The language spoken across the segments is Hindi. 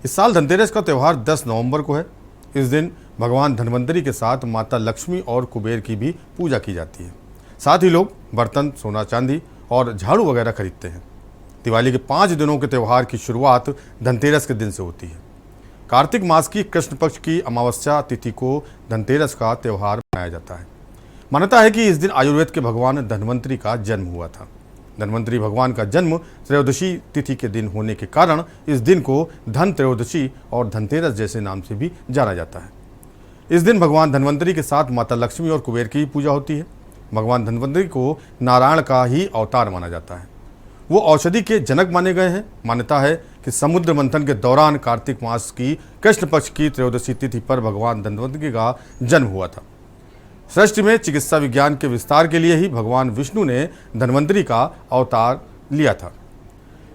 इस साल धनतेरस का त्यौहार 10 नवंबर को है। इस दिन भगवान धन्वंतरी के साथ माता लक्ष्मी और कुबेर की भी पूजा की जाती है। साथ ही लोग बर्तन, सोना चांदी और झाड़ू वगैरह खरीदते हैं। दिवाली के 5 दिनों के त्यौहार की शुरुआत धनतेरस के दिन से होती है। कार्तिक मास की कृष्ण पक्ष की अमावस्या तिथि को धनतेरस का त्यौहार मनाया जाता है। मान्यता है कि इस दिन आयुर्वेद के भगवान धन्वंतरी का जन्म हुआ था। धन्वंतरी भगवान का जन्म त्रयोदशी तिथि के दिन होने के कारण इस दिन को धन त्रयोदशी और धनतेरस जैसे नाम से भी जाना जाता है। इस दिन भगवान धन्वंतरी के साथ माता लक्ष्मी और कुबेर की पूजा होती है। भगवान धन्वंतरी को नारायण का ही अवतार माना जाता है। वो औषधि के जनक माने गए हैं। मान्यता है कि समुद्र मंथन के दौरान कार्तिक मास की कृष्ण पक्ष की त्रयोदशी तिथि पर भगवान धन्वंतरी का जन्म हुआ था। सृष्टि में चिकित्सा विज्ञान के विस्तार के लिए ही भगवान विष्णु ने धन्वंतरी का अवतार लिया था।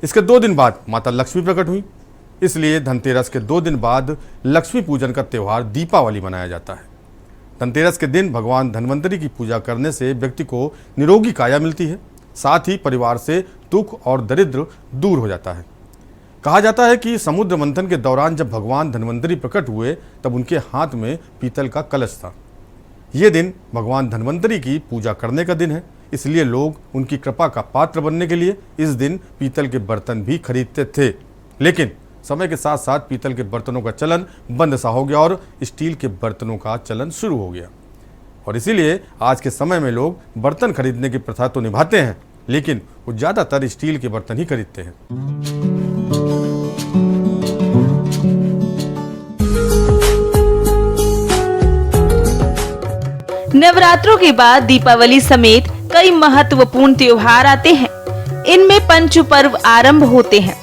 इसके 2 दिन बाद माता लक्ष्मी प्रकट हुई, इसलिए धनतेरस के 2 दिन बाद लक्ष्मी पूजन का त्यौहार दीपावली मनाया जाता है। धनतेरस के दिन भगवान धन्वंतरी की पूजा करने से व्यक्ति को निरोगी काया मिलती है। साथ ही परिवार से दुख और दरिद्र दूर हो जाता है। कहा जाता है कि समुद्र मंथन के दौरान जब भगवान धन्वंतरी प्रकट हुए तब उनके हाथ में पीतल का कलश था। ये दिन भगवान धन्वंतरी की पूजा करने का दिन है, इसलिए लोग उनकी कृपा का पात्र बनने के लिए इस दिन पीतल के बर्तन भी खरीदते थे। लेकिन समय के साथ साथ पीतल के बर्तनों का चलन बंद सा हो गया और स्टील के बर्तनों का चलन शुरू हो गया। और इसीलिए आज के समय में लोग बर्तन खरीदने की प्रथा तो निभाते हैं, लेकिन वो ज़्यादातर स्टील के बर्तन ही खरीदते हैं। नवरात्रों के बाद दीपावली समेत कई महत्वपूर्ण त्योहार आते हैं। इनमें पंच पर्व आरंभ होते हैं।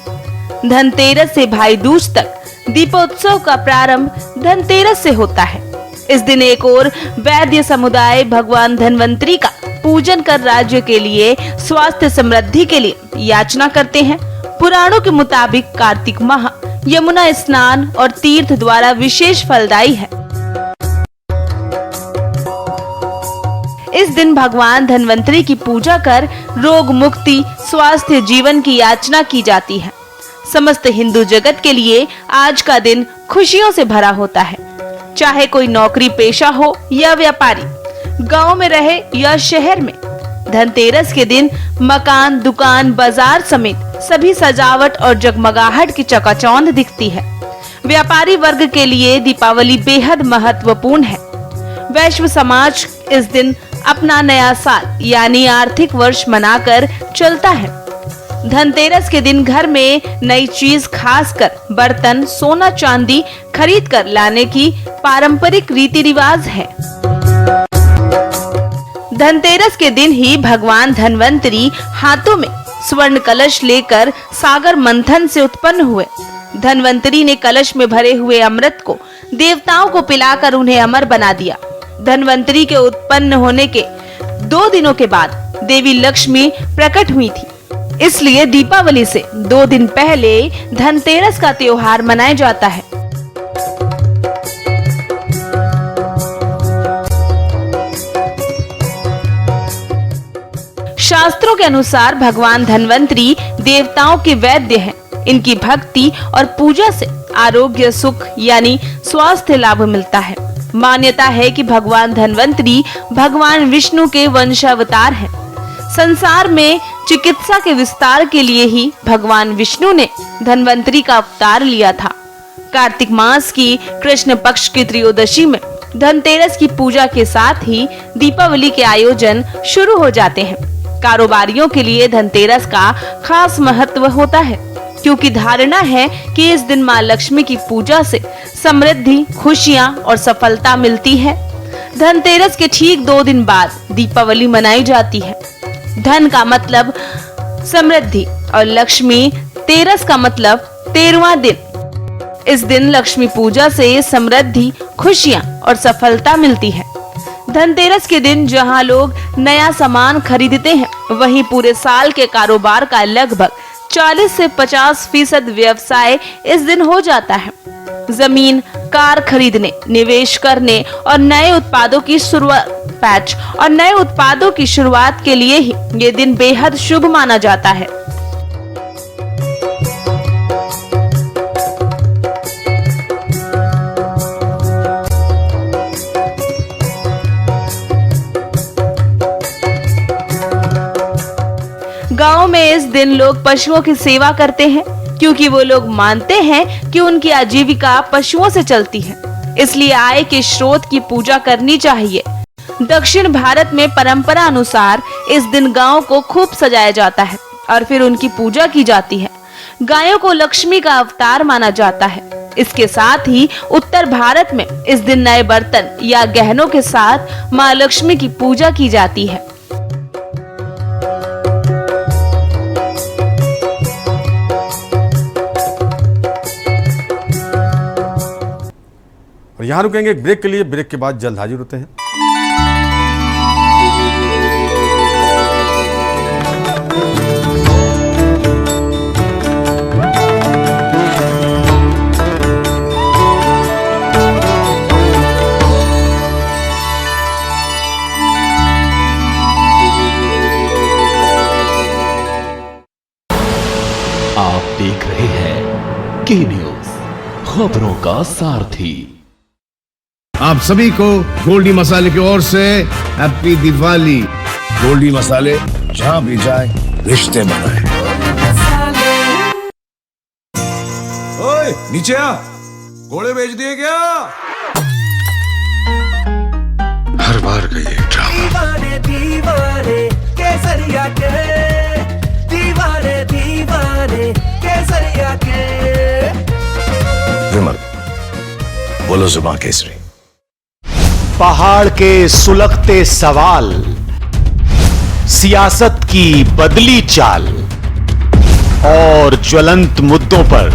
धनतेरस से भाई दूज तक दीपोत्सव का प्रारंभ धनतेरस से होता है। इस दिन एक और वैद्य समुदाय भगवान धन्वंतरी का पूजन कर राज्य के लिए स्वास्थ्य समृद्धि के लिए याचना करते हैं। पुराणों के मुताबिक कार्तिक माह यमुना स्नान और तीर्थ द्वारा विशेष फलदायी है। इस दिन भगवान धन्वंतरी की पूजा कर रोग मुक्ति, स्वास्थ्य जीवन की याचना की जाती है। समस्त हिंदू जगत के लिए आज का दिन खुशियों से भरा होता है। चाहे कोई नौकरी पेशा हो या व्यापारी, गांव में रहे या शहर में, धनतेरस के दिन मकान, दुकान, बाजार समेत सभी सजावट और जगमगाहट की चकाचौंध दिखती है। व्यापारी वर्ग के लिए दीपावली बेहद महत्वपूर्ण है। वैश्व समाज इस दिन अपना नया साल यानी आर्थिक वर्ष मनाकर चलता है। धनतेरस के दिन घर में नई चीज, खासकर बर्तन, सोना चांदी खरीद कर लाने की पारंपरिक रीति रिवाज है। धनतेरस के दिन ही भगवान धन्वंतरी हाथों में स्वर्ण कलश लेकर सागर मंथन से उत्पन्न हुए। धन्वंतरी ने कलश में भरे हुए अमृत को देवताओं को पिलाकर उन्हें अमर बना दिया। धन्वंतरी के उत्पन्न होने के 2 दिनों के बाद देवी लक्ष्मी प्रकट हुई थी, इसलिए दीपावली से 2 दिन पहले धनतेरस का त्योहार मनाया जाता है। शास्त्रों के अनुसार भगवान धन्वंतरी देवताओं के वैद्य हैं। इनकी भक्ति और पूजा से आरोग्य, सुख यानी स्वास्थ्य लाभ मिलता है। मान्यता है कि भगवान धन्वंतरी भगवान विष्णु के वंशावतार हैं। संसार में चिकित्सा के विस्तार के लिए ही भगवान विष्णु ने धन्वंतरी का अवतार लिया था। कार्तिक मास की कृष्ण पक्ष की त्रयोदशी में धनतेरस की पूजा के साथ ही दीपावली के आयोजन शुरू हो जाते हैं। कारोबारियों के लिए धनतेरस का खास महत्व होता है, क्योंकि धारणा है कि इस दिन मां लक्ष्मी की पूजा से समृद्धि, खुशियां और सफलता मिलती है। धनतेरस के ठीक 2 दिन बाद दीपावली मनाई जाती है। धन का मतलब समृद्धि और लक्ष्मी तेरस का मतलब 13वां दिन। इस दिन लक्ष्मी पूजा से समृद्धि, खुशियां और सफलता मिलती है। धनतेरस के दिन जहां लोग नया सामान खरीदते हैं, वहीं पूरे साल के कारोबार का लगभग 40 से 50% व्यवसाय इस दिन हो जाता है। जमीन, कार खरीदने, निवेश करने और नए उत्पादों की शुरुआत के लिए ही ये दिन बेहद शुभ माना जाता है। दिन लोग पशुओं की सेवा करते हैं, क्योंकि वो लोग मानते हैं कि उनकी आजीविका पशुओं से चलती है, इसलिए आय के स्रोत की पूजा करनी चाहिए। दक्षिण भारत में परंपरा अनुसार इस दिन गायों को खूब सजाया जाता है और फिर उनकी पूजा की जाती है। गायों को लक्ष्मी का अवतार माना जाता है। इसके साथ ही उत्तर भारत में इस दिन नए बर्तन या गहनों के साथ मां लक्ष्मी की पूजा की जाती है। और यहाँ रुकेंगे एक ब्रेक के लिए। ब्रेक के बाद जल्द हाजिर होते हैं। आप देख रहे हैं के न्यूज, खबरों का सारथी। आप सभी को गोल्डी मसाले की ओर से हैप्पी दिवाली। गोल्डी मसाले, जहां भी जाए रिश्ते बनाए। ओए नीचे आ, घोड़े बेच दिए क्या? हर बार का ये ड्रामा। दीवाने दीवाने केसरिया के, दीवाने दीवाने केसरिया के। विमल, बोलो जुबान केसरी। पहाड़ के सुलगते सवाल, सियासत की बदली चाल और ज्वलंत मुद्दों पर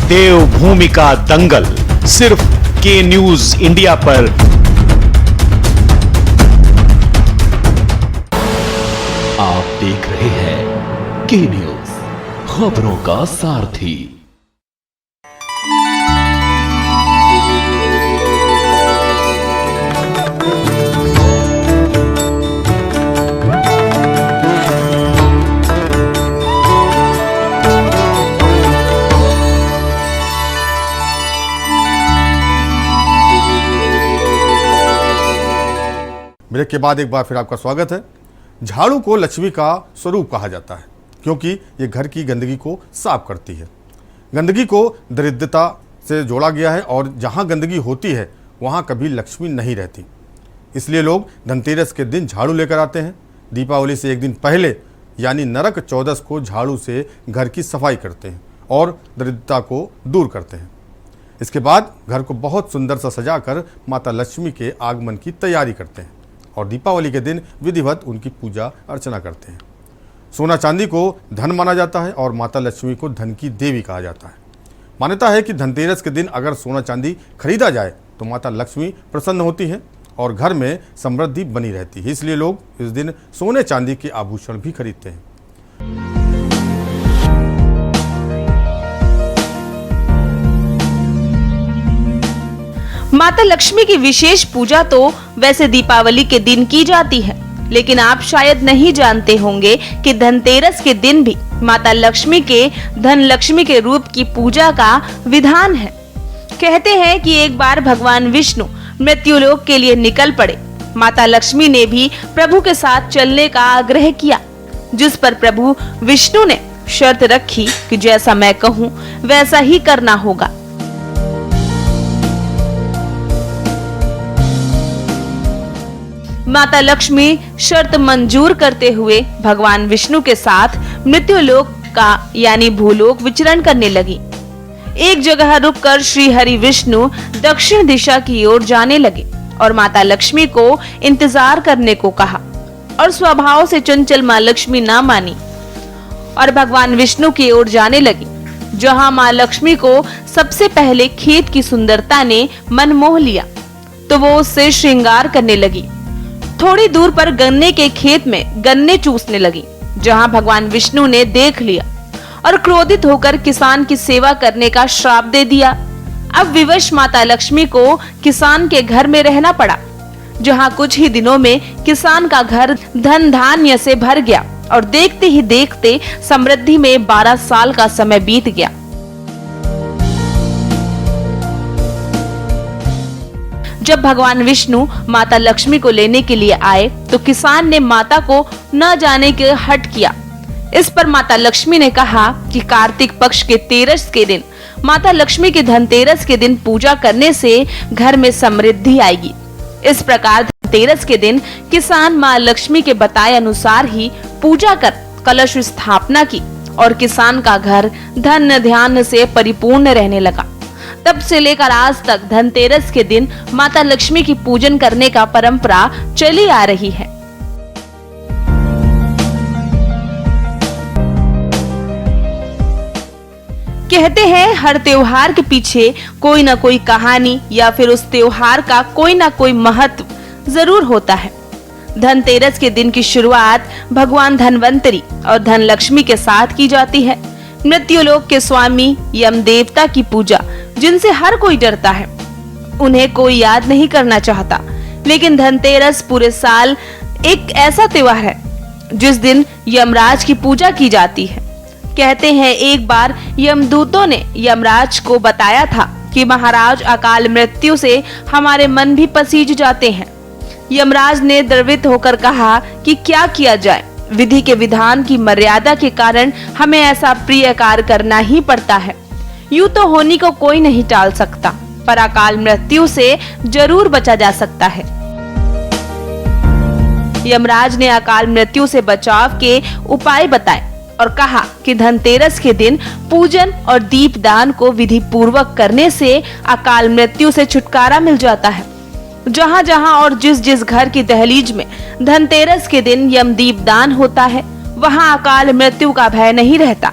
देवभूमि का दंगल, सिर्फ के न्यूज इंडिया पर। आप देख रहे हैं के न्यूज, खबरों का सारथी। ब्रेक के बाद एक बार फिर आपका स्वागत है। झाड़ू को लक्ष्मी का स्वरूप कहा जाता है, क्योंकि ये घर की गंदगी को साफ करती है। गंदगी को दरिद्रता से जोड़ा गया है और जहाँ गंदगी होती है वहाँ कभी लक्ष्मी नहीं रहती। इसलिए लोग धनतेरस के दिन झाड़ू लेकर आते हैं। दीपावली से एक दिन पहले यानी नरक चौदस को झाड़ू से घर की सफाई करते हैं और दरिद्रता को दूर करते हैं। इसके बाद घर को बहुत सुंदर सा सजाकर माता लक्ष्मी के आगमन की तैयारी करते हैं और दीपावली के दिन विधिवत उनकी पूजा अर्चना करते हैं। सोना चांदी को धन माना जाता है और माता लक्ष्मी को धन की देवी कहा जाता है। मान्यता है कि धनतेरस के दिन अगर सोना चांदी खरीदा जाए तो माता लक्ष्मी प्रसन्न होती हैं और घर में समृद्धि बनी रहती है। इसलिए लोग इस दिन सोने चांदी के आभूषण भी खरीदते हैं। माता लक्ष्मी की विशेष पूजा तो वैसे दीपावली के दिन की जाती है, लेकिन आप शायद नहीं जानते होंगे कि धनतेरस के दिन भी माता लक्ष्मी के धन लक्ष्मी के रूप की पूजा का विधान है। कहते हैं कि एक बार भगवान विष्णु मृत्युलोक के लिए निकल पड़े। माता लक्ष्मी ने भी प्रभु के साथ चलने का आग्रह किया, जिस पर प्रभु विष्णु ने शर्त रखी कि जैसा मैं कहूँ वैसा ही करना होगा। माता लक्ष्मी शर्त मंजूर करते हुए भगवान विष्णु के साथ मृत्युलोक का यानी भूलोक विचरण करने लगी। एक जगह रुककर श्री हरि विष्णु दक्षिण दिशा की ओर जाने लगे और माता लक्ष्मी को इंतजार करने को कहा, और स्वभाव से चंचल माँ लक्ष्मी ना मानी और भगवान विष्णु की ओर जाने लगी। जहाँ माँ लक्ष्मी को सबसे पहले खेत की सुंदरता ने मन मोह लिया तो वो उससे श्रृंगार करने लगी। थोड़ी दूर पर गन्ने के खेत में गन्ने चूसने लगी, जहां भगवान विष्णु ने देख लिया और क्रोधित होकर किसान की सेवा करने का श्राप दे दिया। अब विवश माता लक्ष्मी को किसान के घर में रहना पड़ा, जहां कुछ ही दिनों में किसान का घर धन धान्य से भर गया और देखते ही देखते समृद्धि में 12 साल का समय बीत गया। जब भगवान विष्णु माता लक्ष्मी को लेने के लिए आए तो किसान ने माता को न जाने के हट किया। इस पर माता लक्ष्मी ने कहा कि कार्तिक पक्ष के तेरस के दिन माता लक्ष्मी के धनतेरस के दिन पूजा करने से घर में समृद्धि आएगी। इस प्रकार धनतेरस के दिन किसान माँ लक्ष्मी के बताए अनुसार ही पूजा कर कलश स्थापना की और किसान का घर धन धान्य से परिपूर्ण रहने लगा। तब से लेकर आज तक धनतेरस के दिन माता लक्ष्मी की पूजन करने का परंपरा चली आ रही है। कहते हैं हर त्योहार के पीछे कोई ना कोई कहानी या फिर उस त्योहार का कोई ना कोई महत्व जरूर होता है। धनतेरस के दिन की शुरुआत भगवान धनवंतरी और धन लक्ष्मी के साथ की जाती है। मृत्युलोक के स्वामी यम देवता की पूजा जिनसे हर कोई डरता है, उन्हें कोई याद नहीं करना चाहता, लेकिन धनतेरस पूरे साल एक ऐसा त्योहार है जिस दिन यमराज की पूजा की जाती है। कहते हैं एक बार यमदूतों ने यमराज को बताया था कि महाराज अकाल मृत्यु से हमारे मन भी पसीज जाते हैं। यमराज ने द्रवित होकर कहा कि क्या किया जाए, विधि के विधान की मर्यादा के कारण हमें ऐसा प्रिय कार्य करना ही पड़ता है। यूं तो होनी को कोई नहीं टाल सकता, पर अकाल मृत्यु से जरूर बचा जा सकता है। यमराज ने अकाल मृत्यु से बचाव के उपाय बताए और कहा कि धनतेरस के दिन पूजन और दीपदान को विधि पूर्वक करने से अकाल मृत्यु से छुटकारा मिल जाता है। जहां जहां और जिस जिस घर की दहलीज में धनतेरस के दिन यम दीपदान होता है, वहां अकाल मृत्यु का भय नहीं रहता।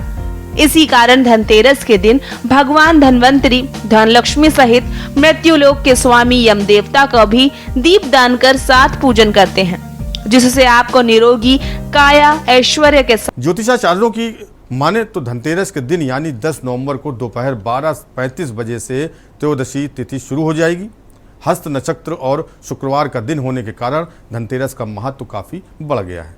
इसी कारण धनतेरस के दिन भगवान धनवंतरी धन लक्ष्मी सहित मृत्युलोक के स्वामी यम देवता का भी दीपदान कर साथ पूजन करते हैं, जिससे आपको निरोगी काया ऐश्वर्य के साथ। ज्योतिषाचार्यों की माने तो धनतेरस के दिन यानी 10 नवंबर को दोपहर 12:35 बजे से त्रयोदशी तिथि शुरू हो जाएगी। हस्त नक्षत्र और शुक्रवार का दिन होने के कारण धनतेरस का महत्व काफी बढ़ गया है।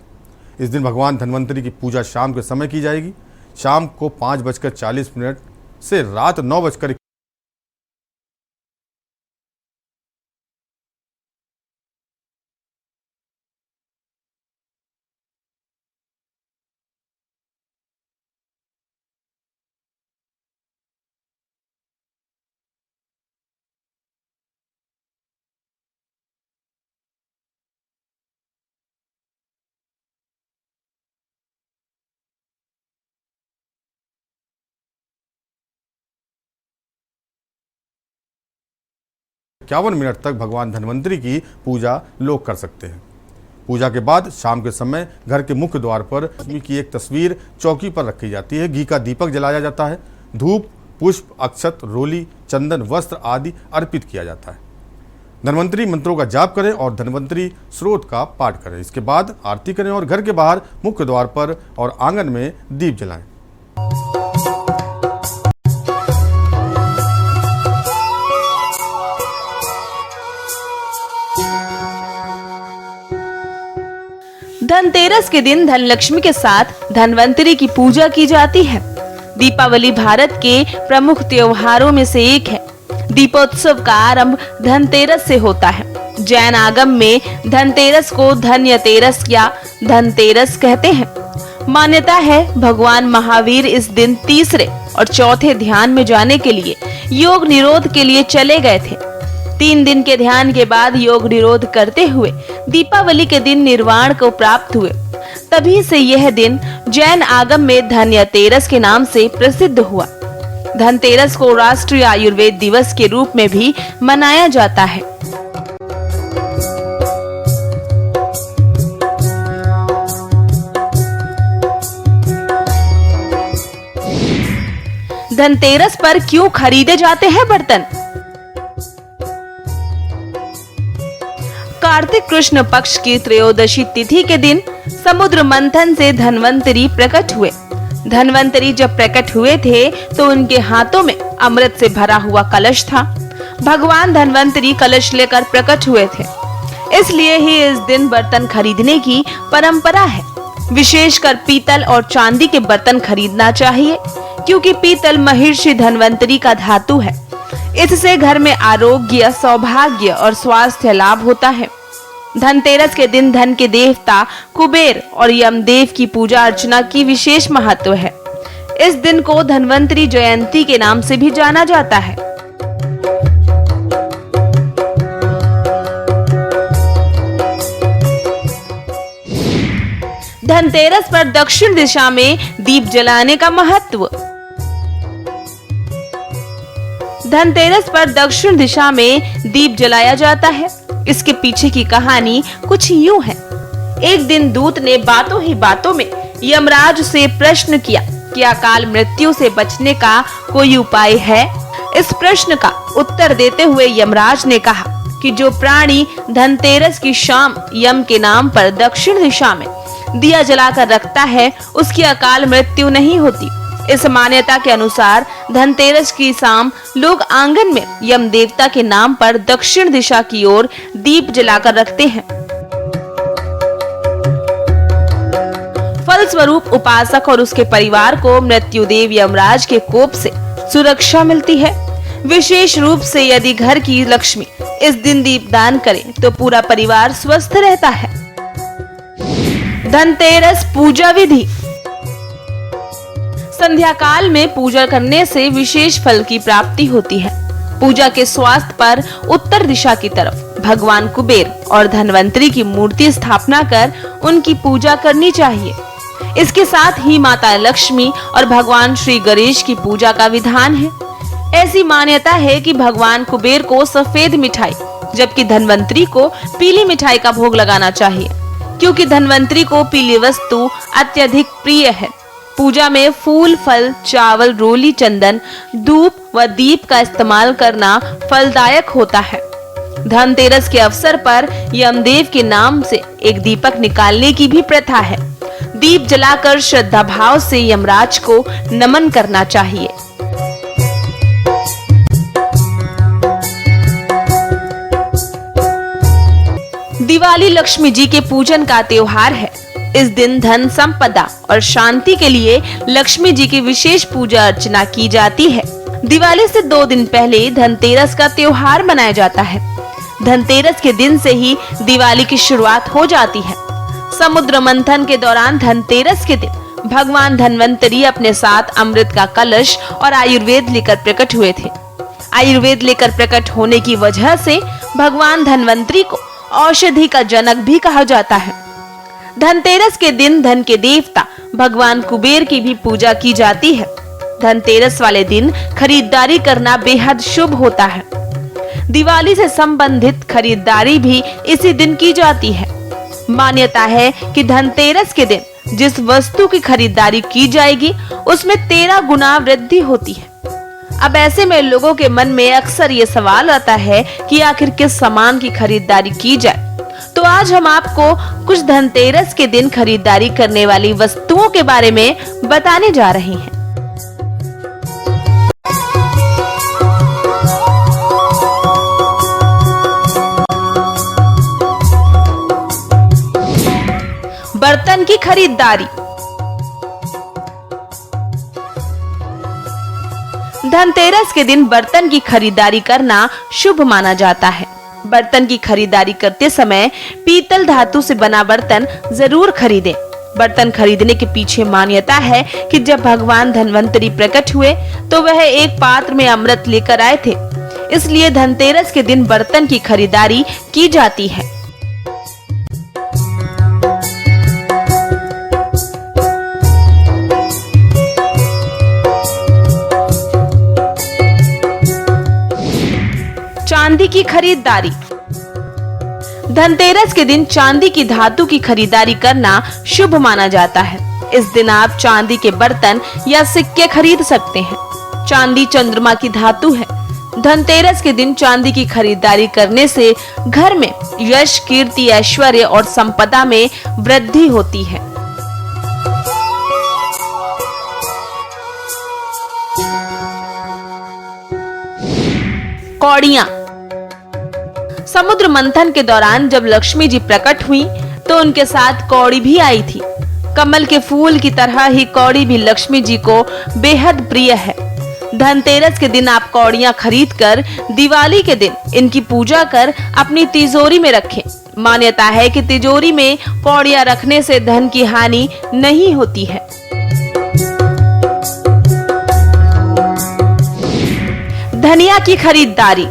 इस दिन भगवान धनवंतरी की पूजा शाम के समय की जाएगी। शाम को 5:40 से रात 9:00 मिनट तक भगवान धनवंतरी की पूजा लोग कर सकते हैं। पूजा के बाद शाम के समय घर के मुख्य द्वार पर लक्ष्मी की एक तस्वीर चौकी पर रखी जाती है। घी का दीपक जलाया जाता है। धूप, पुष्प, अक्षत, रोली, चंदन, वस्त्र आदि अर्पित किया जाता है। धनवंतरी मंत्रों का जाप करें और धनवंतरी स्रोत का पाठ करें। इसके बाद आरती करें और घर के बाहर मुख्य द्वार पर और आंगन में दीप जलाएं। धनतेरस के दिन धनलक्ष्मी के साथ धनवंतरी की पूजा की जाती है। दीपावली भारत के प्रमुख त्योहारों में से एक है। दीपोत्सव का आरंभ धनतेरस से होता है। जैन आगम में धनतेरस को धन्यतेरस या धनतेरस कहते हैं। मान्यता है भगवान महावीर इस दिन तीसरे और चौथे ध्यान में जाने के लिए योग निरोध के लिए चले गए थे। 3 दिन के ध्यान के बाद योग निरोध करते हुए दीपावली के दिन निर्वाण को प्राप्त हुए। तभी से यह दिन जैन आगम में धन्यतेरस के नाम से प्रसिद्ध हुआ। धनतेरस को राष्ट्रीय आयुर्वेद दिवस के रूप में भी मनाया जाता है। धनतेरस पर क्यों खरीदे जाते हैं बर्तन? कार्तिक कृष्ण पक्ष की त्रयोदशी तिथि के दिन समुद्र मंथन से धनवंतरी प्रकट हुए। धनवंतरी जब प्रकट हुए थे तो उनके हाथों में अमृत से भरा हुआ कलश था। भगवान धनवंतरी कलश लेकर प्रकट हुए थे, इसलिए ही इस दिन बर्तन खरीदने की परंपरा है। विशेषकर पीतल और चांदी के बर्तन खरीदना चाहिए, क्योंकि पीतल महर्षि धनवंतरी का धातु है। इससे घर में आरोग्य, सौभाग्य और स्वास्थ्य लाभ होता है। धनतेरस के दिन धन के देवता कुबेर और यमदेव की पूजा अर्चना की विशेष महत्व है। इस दिन को धन्वंतरी जयंती के नाम से भी जाना जाता है। धनतेरस पर दक्षिण दिशा में दीप जलाने का महत्व। धनतेरस पर दक्षिण दिशा में दीप जलाया जाता है। इसके पीछे की कहानी कुछ यूं है। एक दिन दूत ने बातों ही बातों में यमराज से प्रश्न किया कि अकाल मृत्यु से बचने का कोई उपाय है। इस प्रश्न का उत्तर देते हुए यमराज ने कहा कि जो प्राणी धनतेरस की शाम यम के नाम पर दक्षिण दिशा में दिया जलाकर रखता है उसकी अकाल मृत्यु नहीं होती। इस मान्यता के अनुसार धनतेरस की शाम लोग आंगन में यम देवता के नाम पर दक्षिण दिशा की ओर दीप जलाकर रखते हैं। फलस्वरूप उपासक और उसके परिवार को मृत्युदेव यमराज के कोप से सुरक्षा मिलती है। विशेष रूप से यदि घर की लक्ष्मी इस दिन दीपदान करे तो पूरा परिवार स्वस्थ रहता है। धनतेरस पूजा विधि। संध्या काल में पूजा करने से विशेष फल की प्राप्ति होती है। पूजा के स्वास्थ्य पर उत्तर दिशा की तरफ भगवान कुबेर और धनवंतरी की मूर्ति स्थापना कर उनकी पूजा करनी चाहिए। इसके साथ ही माता लक्ष्मी और भगवान श्री गणेश की पूजा का विधान है। ऐसी मान्यता है कि भगवान कुबेर को सफेद मिठाई जबकि धनवंतरी को पीली मिठाई का भोग लगाना चाहिए, क्योंकि धनवंतरी को पीली वस्तु अत्यधिक प्रिय है। पूजा में फूल, फल, चावल, रोली, चंदन, धूप व दीप का इस्तेमाल करना फलदायक होता है। धनतेरस के अवसर पर यमदेव के नाम से एक दीपक निकालने की भी प्रथा है। दीप जलाकर श्रद्धा भाव से यमराज को नमन करना चाहिए। दिवाली लक्ष्मी जी के पूजन का त्योहार है। इस दिन धन, संपदा और शांति के लिए लक्ष्मी जी की विशेष पूजा अर्चना की जाती है। दिवाली से 2 दिन पहले धनतेरस का त्योहार मनाया जाता है। धनतेरस के दिन से ही दिवाली की शुरुआत हो जाती है। समुद्र मंथन के दौरान धनतेरस के दिन भगवान धन्वंतरी अपने साथ अमृत का कलश और आयुर्वेद लेकर प्रकट हुए थे। आयुर्वेद लेकर प्रकट होने की वजह से भगवान धन्वंतरी को औषधि का जनक भी कहा जाता है। धनतेरस के दिन धन के देवता भगवान कुबेर की भी पूजा की जाती है। धनतेरस वाले दिन खरीदारी करना बेहद शुभ होता है। दिवाली से संबंधित खरीदारी भी इसी दिन की जाती है। मान्यता है कि धनतेरस के दिन जिस वस्तु की खरीदारी की जाएगी उसमें 13 गुना वृद्धि होती है। अब ऐसे में लोगों के मन में अक्सर ये सवाल आता है कि आखिर किस सामान की खरीदारी की जाए। तो आज हम आपको कुछ धनतेरस के दिन खरीदारी करने वाली वस्तुओं के बारे में बताने जा रहे हैं। बर्तन की खरीदारी। धनतेरस के दिन बर्तन की खरीदारी करना शुभ माना जाता है। बर्तन की खरीदारी करते समय पीतल धातु से बना बर्तन जरूर खरीदें। बर्तन खरीदने के पीछे मान्यता है कि जब भगवान धन्वंतरी प्रकट हुए तो वह एक पात्र में अमृत लेकर आए थे, इसलिए धनतेरस के दिन बर्तन की खरीदारी की जाती है। चांदी की खरीदारी। धनतेरस के दिन चांदी की धातु की खरीदारी करना शुभ माना जाता है। इस दिन आप चांदी के बर्तन या सिक्के खरीद सकते हैं। चांदी चंद्रमा की धातु है। धनतेरस के दिन चांदी की खरीदारी करने से घर में यश, कीर्ति, ऐश्वर्य और संपदा में वृद्धि होती है। कौड़ियां। समुद्र मंथन के दौरान जब लक्ष्मी जी प्रकट हुई तो उनके साथ कौड़ी भी आई थी। कमल के फूल की तरह ही कौड़ी भी लक्ष्मी जी को बेहद प्रिय है। धनतेरस के दिन आप कौड़ियां खरीदकर दिवाली के दिन इनकी पूजा कर अपनी तिजोरी में रखें। मान्यता है कि तिजोरी में कौड़ियां रखने से धन की हानि नहीं होती है। धनिया की खरीदारी।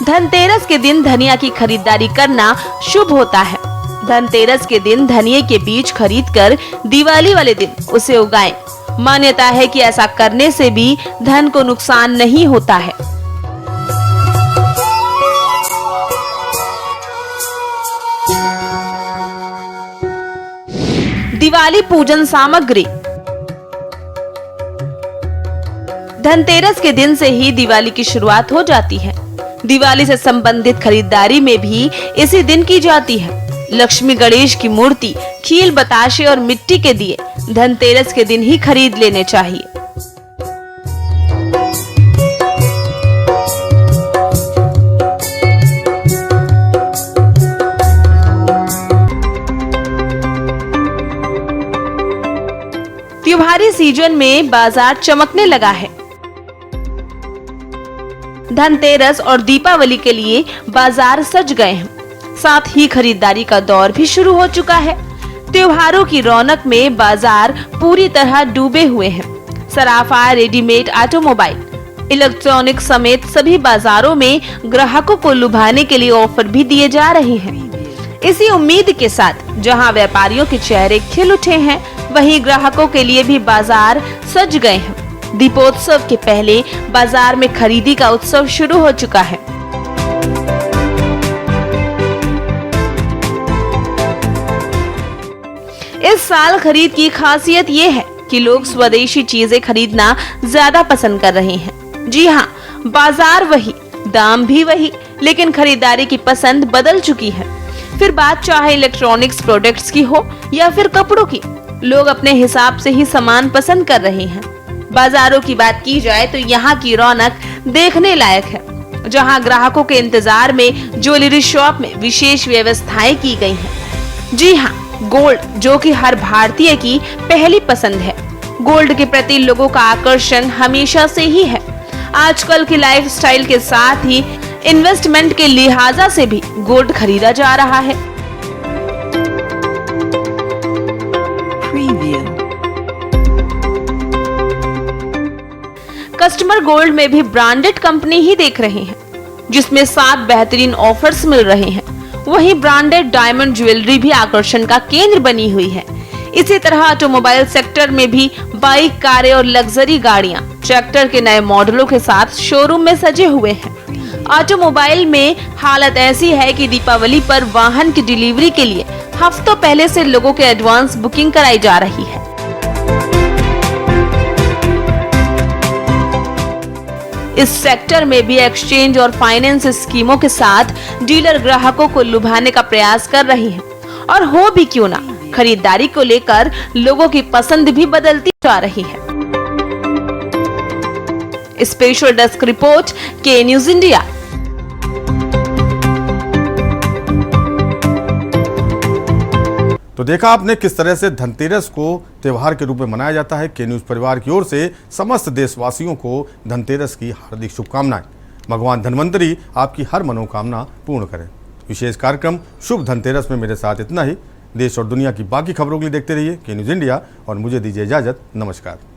धनतेरस के दिन धनिया की खरीदारी करना शुभ होता है। धनतेरस के दिन धनिये के बीज खरीदकर दिवाली वाले दिन उसे उगाएं। मान्यता है कि ऐसा करने से भी धन को नुकसान नहीं होता है। दिवाली पूजन सामग्री। धनतेरस के दिन से ही दिवाली की शुरुआत हो जाती है। दिवाली से संबंधित खरीदारी में भी इसी दिन की जाती है। लक्ष्मी गणेश की मूर्ति, खील बताशे और मिट्टी के दिए धनतेरस के दिन ही खरीद लेने चाहिए। त्योहारी सीजन में बाजार चमकने लगा है। धनतेरस और दीपावली के लिए बाजार सज गए हैं। साथ ही खरीदारी का दौर भी शुरू हो चुका है। त्योहारों की रौनक में बाजार पूरी तरह डूबे हुए हैं। सराफा, रेडीमेड, ऑटोमोबाइल, इलेक्ट्रॉनिक समेत सभी बाजारों में ग्राहकों को लुभाने के लिए ऑफर भी दिए जा रहे हैं। इसी उम्मीद के साथ जहां व्यापारियों के चेहरे खिल उठे हैं, वहीं ग्राहकों के लिए भी बाजार सज गए हैं। दीपोत्सव के पहले बाजार में खरीदी का उत्सव शुरू हो चुका है। इस साल खरीद की खासियत ये है कि लोग स्वदेशी चीजें खरीदना ज्यादा पसंद कर रहे हैं। जी हाँ, बाजार वही, दाम भी वही, लेकिन खरीदारी की पसंद बदल चुकी है। फिर बात चाहे इलेक्ट्रॉनिक्स प्रोडक्ट्स की हो या फिर कपड़ों की, लोग अपने हिसाब से ही सामान पसंद कर रहे हैं। बाजारों की बात की जाए तो यहाँ की रौनक देखने लायक है। जहाँ ग्राहकों के इंतजार में ज्वेलरी शॉप में विशेष व्यवस्थाएं की गई हैं। जी हाँ, गोल्ड, जो कि हर भारतीय की पहली पसंद है। गोल्ड के प्रति लोगों का आकर्षण हमेशा से ही है। आजकल की लाइफस्टाइल के साथ ही इन्वेस्टमेंट के लिहाजा से भी गोल्ड खरीदा जा रहा है। कस्टमर गोल्ड में भी ब्रांडेड कंपनी ही देख रहे हैं, जिसमें 7 बेहतरीन ऑफर्स मिल रहे हैं। वहीं ब्रांडेड डायमंड ज्वेलरी भी आकर्षण का केंद्र बनी हुई है। इसी तरह ऑटोमोबाइल सेक्टर में भी बाइक, कारें और लग्जरी गाड़ियां ट्रैक्टर के नए मॉडलों के साथ शोरूम में सजे हुए हैं। ऑटोमोबाइल में हालत ऐसी है कि दीपावली पर वाहन की डिलीवरी के लिए हफ्तों पहले से लोगों के एडवांस बुकिंग कराई जा रही है। इस सेक्टर में भी एक्सचेंज और फाइनेंस स्कीमों के साथ डीलर ग्राहकों को लुभाने का प्रयास कर रही हैं। और हो भी क्यों ना, खरीदारी को लेकर लोगों की पसंद भी बदलती जा रही है। स्पेशल डेस्क रिपोर्ट, के न्यूज इंडिया। तो देखा आपने किस तरह से धनतेरस को त्यौहार के रूप में मनाया जाता है। के न्यूज़ परिवार की ओर से समस्त देशवासियों को धनतेरस की हार्दिक शुभकामनाएं। भगवान धन्वंतरी आपकी हर मनोकामना पूर्ण करें। विशेष कार्यक्रम शुभ धनतेरस में मेरे साथ इतना ही। देश और दुनिया की बाकी खबरों के लिए देखते रहिए के न्यूज़ इंडिया और मुझे दीजिए इजाजत। नमस्कार।